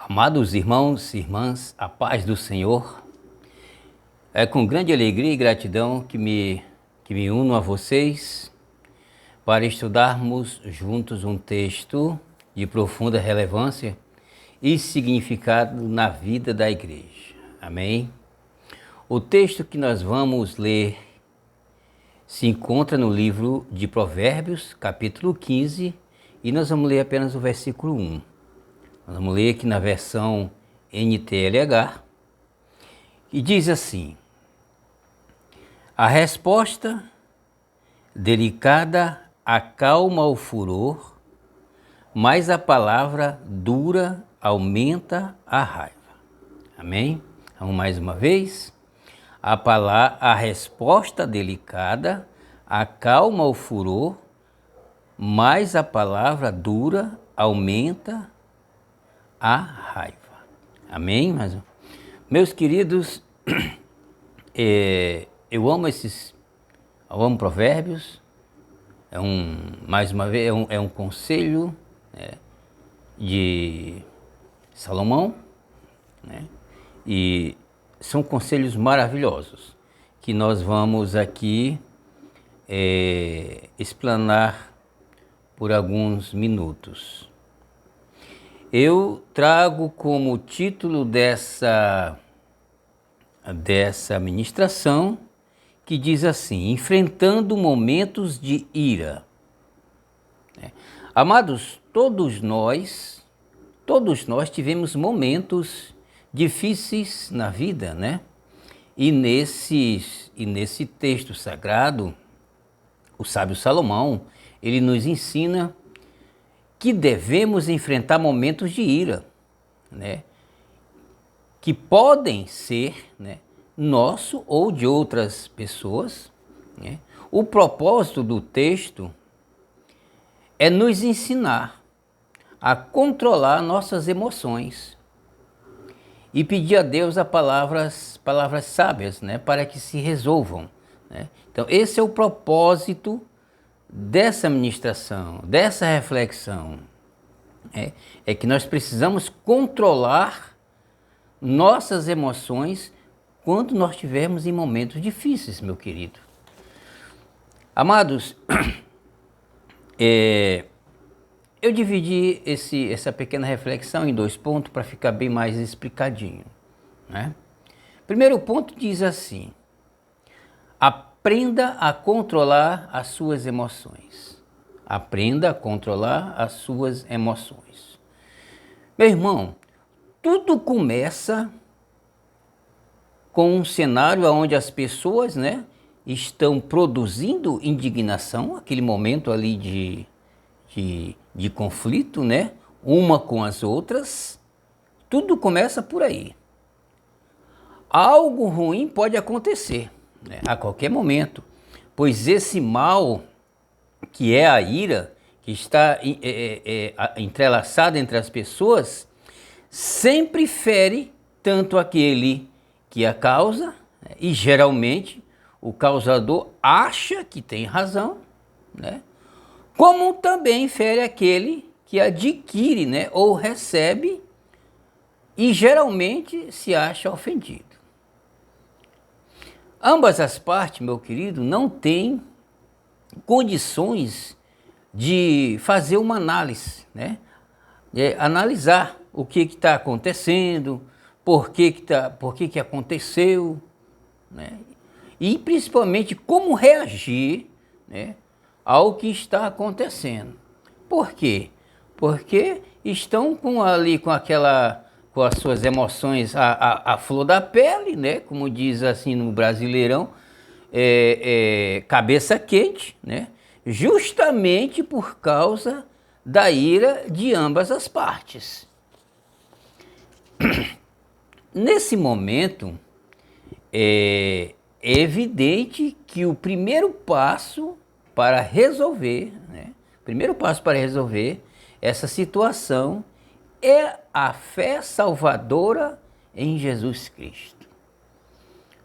Amados irmãos e irmãs, a paz do Senhor. É com grande alegria e gratidão que me uno a vocês para estudarmos juntos um texto de profunda relevância e significado na vida da igreja. Amém? O texto que nós vamos ler se encontra no livro de Provérbios, capítulo 15, e nós vamos ler apenas o versículo 1. Nós vamos ler aqui na versão NTLH, e diz assim: a resposta delicada acalma o furor, mas a palavra dura aumenta a raiva. Amém? Vamos mais uma vez. A resposta delicada acalma o furor, mas a palavra dura aumenta a raiva. Amém? Meus queridos, eu amo Provérbios. Mais uma vez, é um conselho, né, de Salomão, né? E são conselhos maravilhosos que nós vamos aqui explanar por alguns minutos. Eu trago como título dessa ministração, que diz assim: enfrentando momentos de ira. Amados, todos nós tivemos momentos difíceis na vida, né? E nesse texto sagrado, o sábio Salomão, ele nos ensina que devemos enfrentar momentos de ira, né? Que podem ser, né, nosso ou de outras pessoas, né? O propósito do texto é nos ensinar a controlar nossas emoções e pedir a Deus palavras sábias, né, para que se resolvam, né? Então esse é o propósito dessa ministração, dessa reflexão, é que nós precisamos controlar nossas emoções quando nós estivermos em momentos difíceis, meu querido. Amados, eu dividi essa pequena reflexão em 2 pontos para ficar bem mais explicadinho, né? Primeiro ponto diz assim: aprenda a controlar as suas emoções. Aprenda a controlar as suas emoções. Meu irmão, tudo começa com um cenário onde as pessoas, né, estão produzindo indignação, aquele momento ali de conflito, né, uma com as outras. Tudo começa por aí. Algo ruim pode acontecer, né, a qualquer momento, pois esse mal, que é a ira, que está entrelaçada entre as pessoas, sempre fere tanto aquele que a causa, né, e geralmente o causador acha que tem razão, né, como também fere aquele que adquire, né, ou recebe, e geralmente se acha ofendido. Ambas as partes, meu querido, não têm condições de fazer uma análise, né? Analisar o que está acontecendo, por que aconteceu, né? E principalmente como reagir, né, ao que está acontecendo. Por quê? Porque estão com as suas emoções à flor da pele, né? Como diz assim no Brasileirão, cabeça quente, né? Justamente por causa da ira de ambas as partes. Nesse momento, é evidente que o primeiro passo para resolver, né, essa situação é a fé salvadora em Jesus Cristo.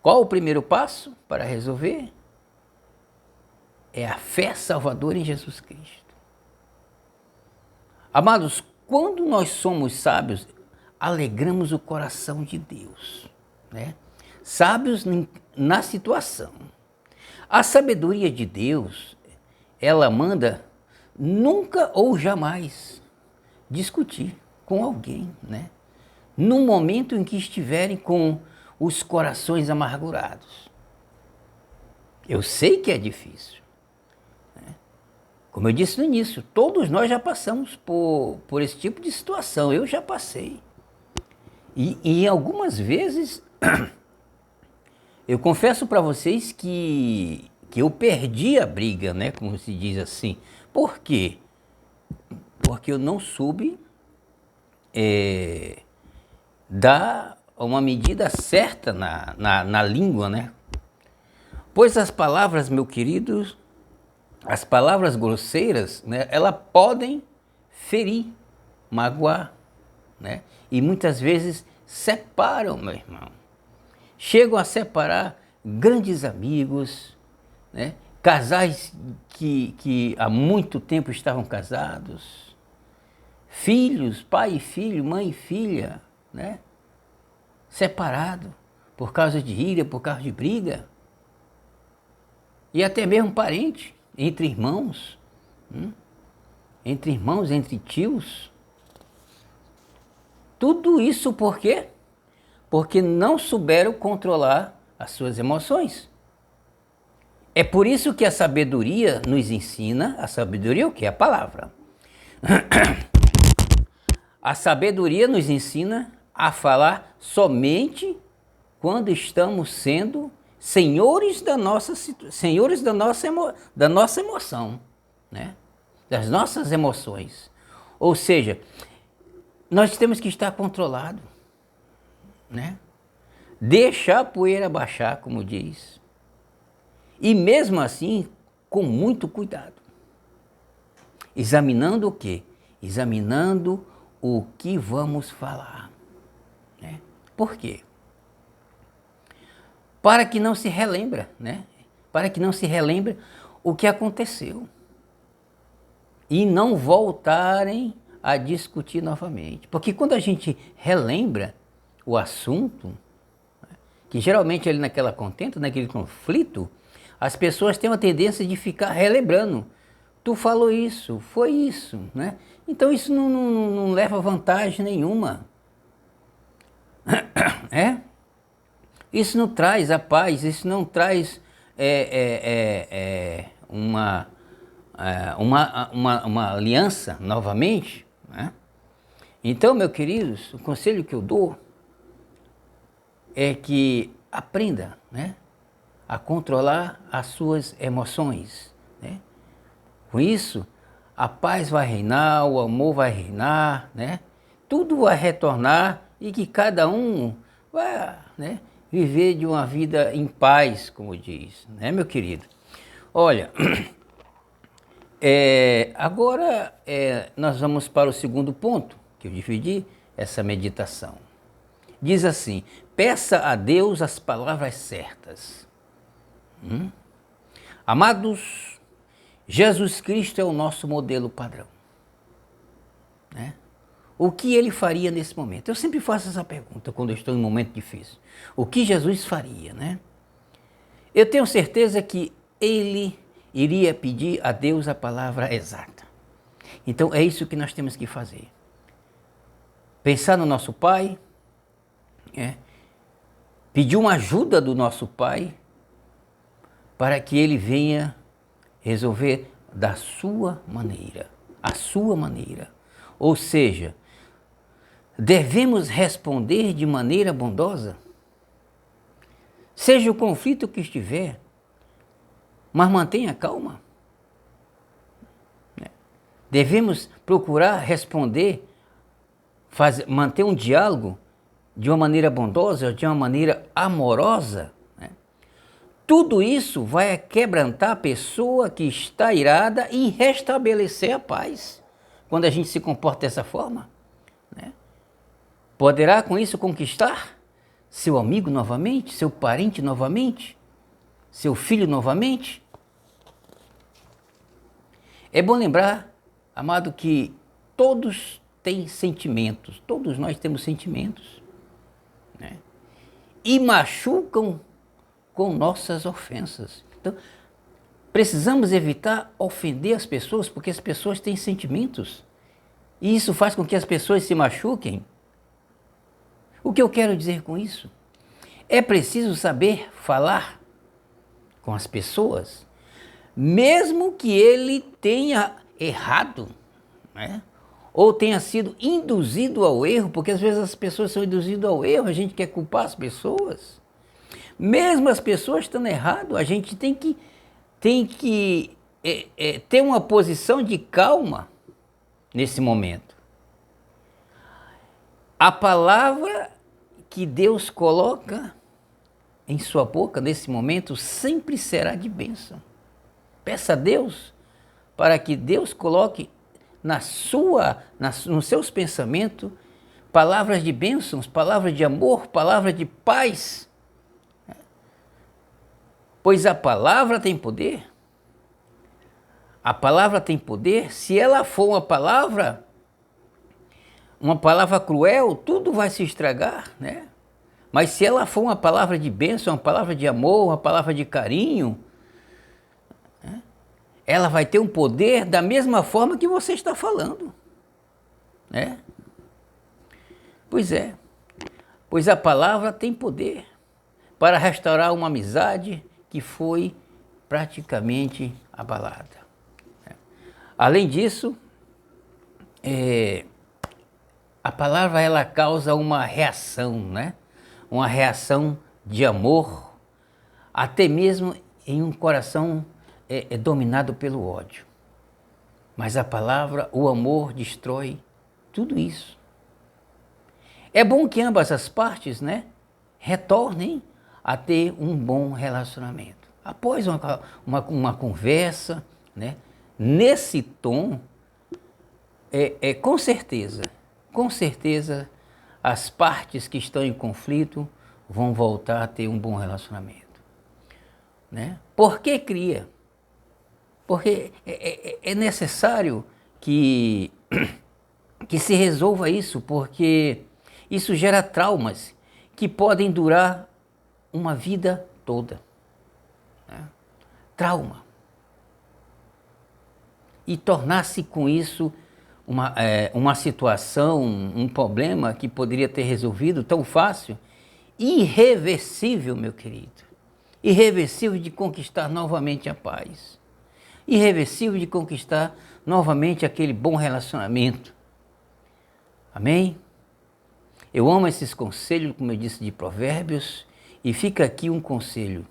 Qual o primeiro passo para resolver? É a fé salvadora em Jesus Cristo. Amados, quando nós somos sábios, alegramos o coração de Deus, né? Sábios na situação. A sabedoria de Deus, ela manda nunca ou jamais discutir com alguém, né? No momento em que estiverem com os corações amargurados. Eu sei que é difícil. Como eu disse no início, todos nós já passamos por esse tipo de situação. Eu já passei. E algumas vezes, eu confesso para vocês que eu perdi a briga, né? Como se diz assim. Por quê? Porque eu não soube dar uma medida certa na língua, né? Pois as palavras, meu querido, as palavras grosseiras, né, elas podem ferir, magoar, né? E muitas vezes separam, meu irmão. Chegam a separar grandes amigos, né? Casais que há muito tempo estavam casados, filhos, pai e filho, mãe e filha, né? Separado por causa de ira, por causa de briga. E até mesmo parente, entre irmãos, entre tios. Tudo isso por quê? Porque não souberam controlar as suas emoções. É por isso que a sabedoria nos ensina, a sabedoria é o que? A palavra. A sabedoria nos ensina a falar somente quando estamos sendo senhores da nossa emoção, né? Das nossas emoções. Ou seja, nós temos que estar controlado, né? Deixar a poeira baixar, como diz. E mesmo assim, com muito cuidado. Examinando o quê? Examinando o que vamos falar, né? Por quê? Para que não se relembra, né? Para que não se relembre o que aconteceu. E não voltarem a discutir novamente. Porque quando a gente relembra o assunto, que geralmente ali naquela contenda, naquele conflito, as pessoas têm uma tendência de ficar relembrando. Tu falou isso, foi isso, né? Então isso não leva vantagem nenhuma. É? Isso não traz a paz, isso não traz uma aliança novamente, né? Então, meus queridos, o conselho que eu dou é que aprenda, né, a controlar as suas emoções, né? Com isso, a paz vai reinar, o amor vai reinar, né? Tudo vai retornar e que cada um vai, né, viver de uma vida em paz, como diz, né, meu querido? Olha, agora nós vamos para o segundo ponto, que eu dividi essa meditação. Diz assim: peça a Deus as palavras certas. Amados, Jesus Cristo é o nosso modelo padrão, né? O que ele faria nesse momento? Eu sempre faço essa pergunta quando eu estou em um momento difícil. O que Jesus faria, né? Eu tenho certeza que ele iria pedir a Deus a palavra exata. Então é isso que nós temos que fazer. Pensar no nosso Pai, pedir uma ajuda do nosso Pai para que ele venha resolver da sua maneira, a sua maneira. Ou seja, devemos responder de maneira bondosa, seja o conflito que estiver, mas mantenha calma. Devemos procurar responder, manter um diálogo de uma maneira bondosa, de uma maneira amorosa. Tudo isso vai quebrantar a pessoa que está irada e restabelecer a paz. Quando a gente se comporta dessa forma, né? Poderá com isso conquistar seu amigo novamente, seu parente novamente, seu filho novamente. É bom lembrar, amado, que todos tem sentimentos, todos nós temos sentimentos, né? E machucam com nossas ofensas. Então, precisamos evitar ofender as pessoas, porque as pessoas têm sentimentos. E isso faz com que as pessoas se machuquem. O que eu quero dizer com isso? É preciso saber falar com as pessoas, mesmo que ele tenha errado, né? Ou tenha sido induzido ao erro, porque às vezes as pessoas são induzidas ao erro, a gente quer culpar as pessoas. Mesmo as pessoas estando errado, a gente tem que ter uma posição de calma nesse momento. A palavra que Deus coloca em sua boca nesse momento sempre será de bênção. Peça a Deus para que Deus coloque nos seus pensamentos palavras de bênçãos, palavras de amor, palavras de paz. Pois a palavra tem poder. A palavra tem poder. Se ela for uma palavra cruel, tudo vai se estragar, né? Mas se ela for uma palavra de bênção, uma palavra de amor, uma palavra de carinho, né? Ela vai ter um poder da mesma forma que você está falando, né? Pois é, pois a palavra tem poder para restaurar uma amizade que foi praticamente abalada. Além disso, a palavra ela causa uma reação, né? Uma reação de amor, até mesmo em um coração dominado pelo ódio. Mas a palavra, o amor destrói tudo isso. É bom que ambas as partes, né, retornem a ter um bom relacionamento. Após uma conversa, né, nesse tom, com certeza, as partes que estão em conflito vão voltar a ter um bom relacionamento, né? Por que cria? Porque é necessário que se resolva isso, porque isso gera traumas que podem durar uma vida toda, né? Trauma. E tornar-se com isso uma situação, um problema que poderia ter resolvido tão fácil, irreversível, meu querido. Irreversível de conquistar novamente a paz. Irreversível de conquistar novamente aquele bom relacionamento. Amém? Eu amo esses conselhos, como eu disse, de Provérbios, e fica aqui um conselho,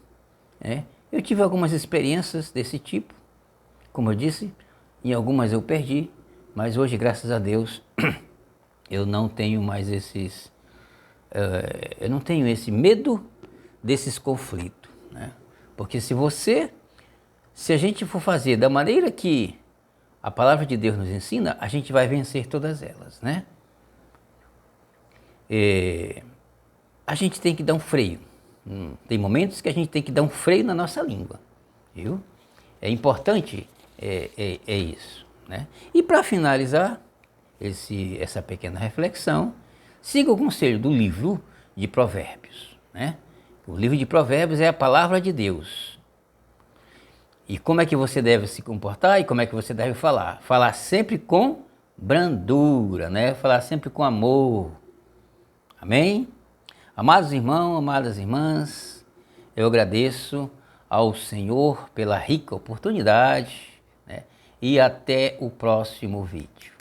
né? Eu tive algumas experiências desse tipo, como eu disse, em algumas eu perdi, mas hoje, graças a Deus, eu não tenho mais eu não tenho esse medo desses conflitos, né? Porque se a gente for fazer da maneira que a palavra de Deus nos ensina, a gente vai vencer todas elas, né? A gente tem que dar um freio. Tem momentos que a gente tem que dar um freio na nossa língua, viu? É importante isso, né? E para finalizar essa pequena reflexão, siga o conselho do livro de Provérbios, né? O livro de Provérbios é a palavra de Deus. E como é que você deve se comportar e como é que você deve falar? Falar sempre com brandura, né? Falar sempre com amor. Amém? Amados irmãos, amadas irmãs, eu agradeço ao Senhor pela rica oportunidade, né? E até o próximo vídeo.